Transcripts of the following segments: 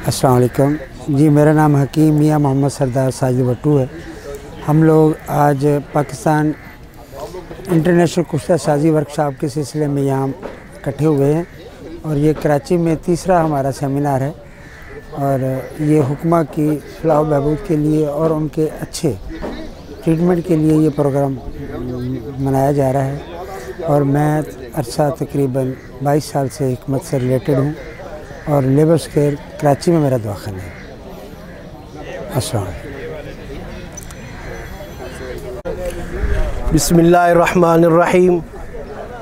अस्सलाम वालेकुम जी, मेरा नाम हकीम मियाँ मोहम्मद सरदार साजिद भट्टू है। हम लोग आज पाकिस्तान इंटरनेशनल कुश्ता साजी वर्कशॉप के सिलसिले में यहाँ इकट्ठे हुए हैं और ये कराची में तीसरा हमारा सेमिनार है और ये हुक्मा की फलाह बहबूद के लिए और उनके अच्छे ट्रीटमेंट के लिए ये प्रोग्राम मनाया जा रहा है। और मैं अरसा तकरीबन 22 साल से हिकमत से रिलेटेड हूँ और लेबर स्केयर कराची में मेरा दवाखाना है। अस्सलाम बिस्मिल्लाहिर्रहमानिर्रहीम।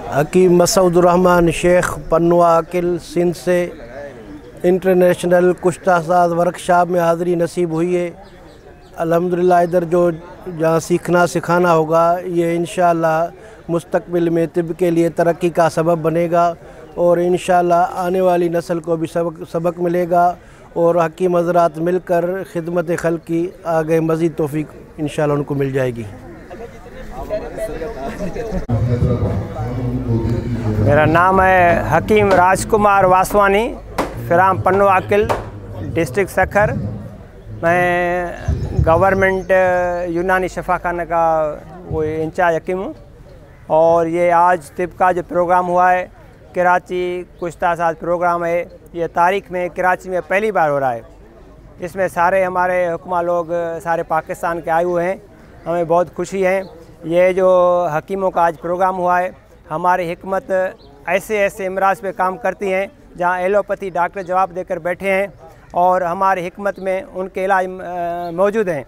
हकीम मसूदुर्रहमान शेख पन्नुआ अकिल सिंध से इंटरनेशनल कुश्ता साज वर्कशॉप में हाज़िरी नसीब हुई है। अल्हम्दुलिल्लाह इधर जो जहाँ सीखना सिखाना होगा ये इंशाअल्लाह मुस्तक़बिल में तिब के लिए तरक्की का सबब बनेगा और इंशाअल्लाह आने वाली नस्ल को भी सबक मिलेगा और हकीम हज़रात मिलकर खिदमत खल्क़ की आगे मज़ीद तौफ़ीक इंशाअल्लाह उनको मिल जाएगी। मेरा नाम है हकीम राजकुमार वासवानी, फ़िराम पन्नुआ अकिल, डिस्ट्रिक्ट सखर। मैं गवर्नमेंट यूनानी शफ़ाखाना का वो इंचार्ज हकीम हूँ और ये आज तिब का जो प्रोग्राम हुआ है कराची कुश्ता साज प्रोग्राम है, ये तारीख़ में कराची में पहली बार हो रहा है। इसमें सारे हमारे हुक्मा लोग सारे पाकिस्तान के आए हुए हैं, हमें बहुत खुशी है। ये जो हकीमों का आज प्रोग्राम हुआ है, हमारी हिकमत ऐसे इमराज पे काम करती हैं जहाँ एलोपैथी डॉक्टर जवाब देकर बैठे हैं और हमारी हिकमत में उनके इलाज मौजूद हैं।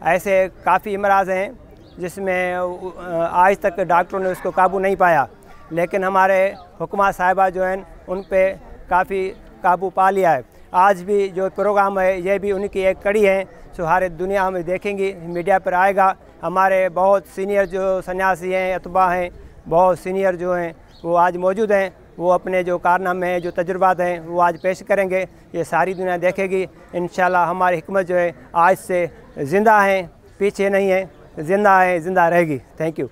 ऐसे काफ़ी इमराज हैं जिसमें आज तक डॉक्टरों ने उसको काबू नहीं पाया, लेकिन हमारे हुक्मा साहिबा जो हैं उन पे काफ़ी काबू पा लिया है। आज भी जो प्रोग्राम है ये भी उनकी एक कड़ी है जो सारे दुनिया में देखेंगी, मीडिया पर आएगा। हमारे बहुत सीनियर जो सन्यासी हैं, अतबा हैं, बहुत सीनियर जो हैं वो आज मौजूद हैं। वो अपने जो कारनामे हैं, जो तजुर्बात हैं वो आज पेश करेंगे, ये सारी दुनिया देखेगी। इंशाल्लाह हमारी हिकमत जो है आज से ज़िंदा हैं, पीछे नहीं है, ज़िंदा है, ज़िंदा रहेगी। Thank you.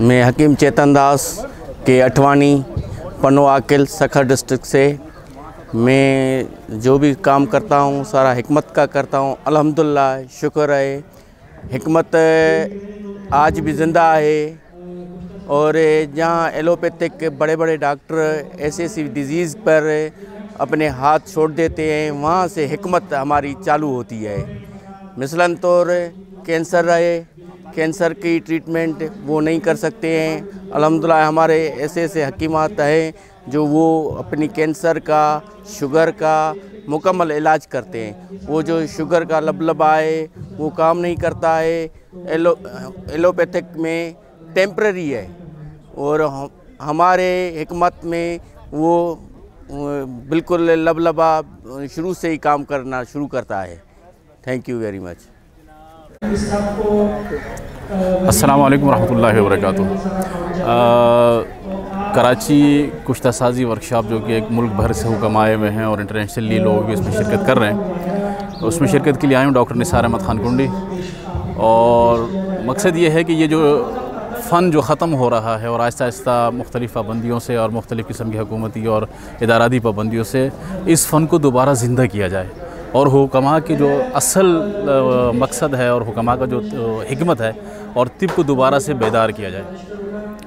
मैं हकीम चेतन दास के अठवानी पन्नुआ अकिल सखर डिस्ट्रिक्ट से मैं जो भी काम करता हूँ सारा हिकमत का करता हूँ। अल्हम्दुलिल्लाह शुक्र है, हिकमत आज भी ज़िंदा है और जहाँ एलोपैथिक बड़े बड़े डॉक्टर ऐसी डिज़ीज़ पर अपने हाथ छोड़ देते हैं, वहाँ से हिकमत हमारी चालू होती है। मिसलन तौर कैंसर रहे, कैंसर की ट्रीटमेंट वो नहीं कर सकते हैं। अल्हम्दुलिल्लाह हमारे ऐसे हकीमात हैं जो वो अपनी कैंसर का, शुगर का मुकम्मल इलाज करते हैं। वो जो शुगर का लबलबा है वो काम नहीं करता है, एलोपैथिक में टेम्परेरी है और हमारे हिकमत में वो बिल्कुल लबलबा शुरू से ही काम करना शुरू करता है। Thank you very much. अस्सलाम वालेकुम रहमतुल्लाहि व बरकातुहू। कराची कुश्ता साजी वर्कशॉप जो कि एक मुल्क भर से हुक्माए में हैं और इंटरनेशनली लोग भी इसमें शिरकत कर रहे हैं, उसमें शिरकत के लिए आए हूँ डॉक्टर निसार अहमद खान कुंडी। और मकसद ये है कि ये जो फ़न जो ख़त्म हो रहा है और आहिस्ता आहिस्ता मुख्तलिफ़ पाबंदियों से और मुख्तलिफ़ किस्म की हुकूमती और इदाराती पाबंदियों से इस फ़न को दोबारा ज़िंदा किया जाए और हुक्मा की जो असल मकसद है और हुक्मा का जो हिकमत है और तिब को दोबारा से बेदार किया जाए,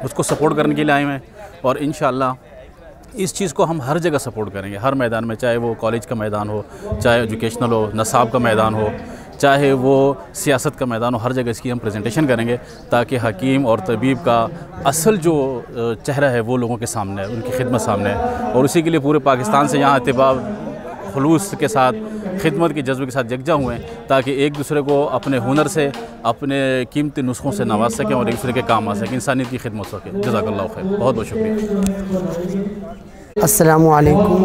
उसको सपोर्ट करने के लिए आए हैं। और इंशाअल्लाह इस चीज़ को हम हर जगह सपोर्ट करेंगे, हर मैदान में, चाहे वो कॉलेज का मैदान हो, चाहे एजुकेशनल हो, नसाब का मैदान हो, चाहे वो सियासत का मैदान हो, हर जगह इसकी हम प्रेजेंटेशन करेंगे ताकि हकीम और तबीब का असल जो चेहरा है वो लोगों के सामने है, उनकी खिदमत सामने है। और उसी के लिए पूरे पाकिस्तान से यहाँ इत्तिबा खुलूस के साथ, खिदमत के जज्बे के साथ यकजा हुए हैं ताकि एक दूसरे को अपने हुनर से, अपने कीमती नुस्खों से नवाज सकें और एक दूसरे के काम आ सकें, इंसानियत की खिदमत सकें। जज़ाकल्लाहु खैर। बहुत बहुत शुक्रिया। अस्सलामु अलैकुम।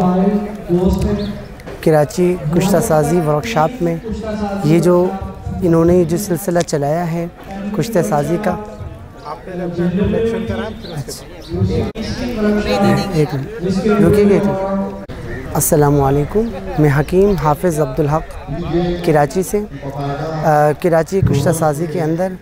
कराची कुश्ता साजी वर्कशॉप में ये जो इन्होंने जो सिलसिला चलाया है कुश्ता साजी का, एक मिनट रुकिएगा। अस्सलामुअलैकुम, मैं हकीम हाफिज़ अब्दुल हक कराची से कराची कुश्ता साजी के अंदर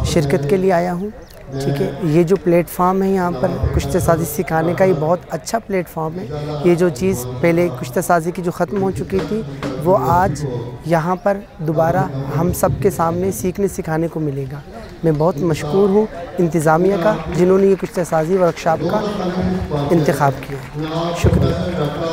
शिरकत के लिए आया हूँ। ठीक है। ये जो प्लेटफार्म है यहाँ पर कुश्ती साजी सिखाने का, ये बहुत अच्छा प्लेटफार्म है। ये जो चीज़ पहले कुश्ती साजी की जो ख़त्म हो चुकी थी वो आज यहाँ पर दोबारा हम सब के सामने सीखने सिखाने को मिलेगा। मैं बहुत मशकूर हूँ इंतज़ामिया का जिन्होंने ये कुश्ती साजी वर्कशॉप का इंतखाब किया। शुक्रिया।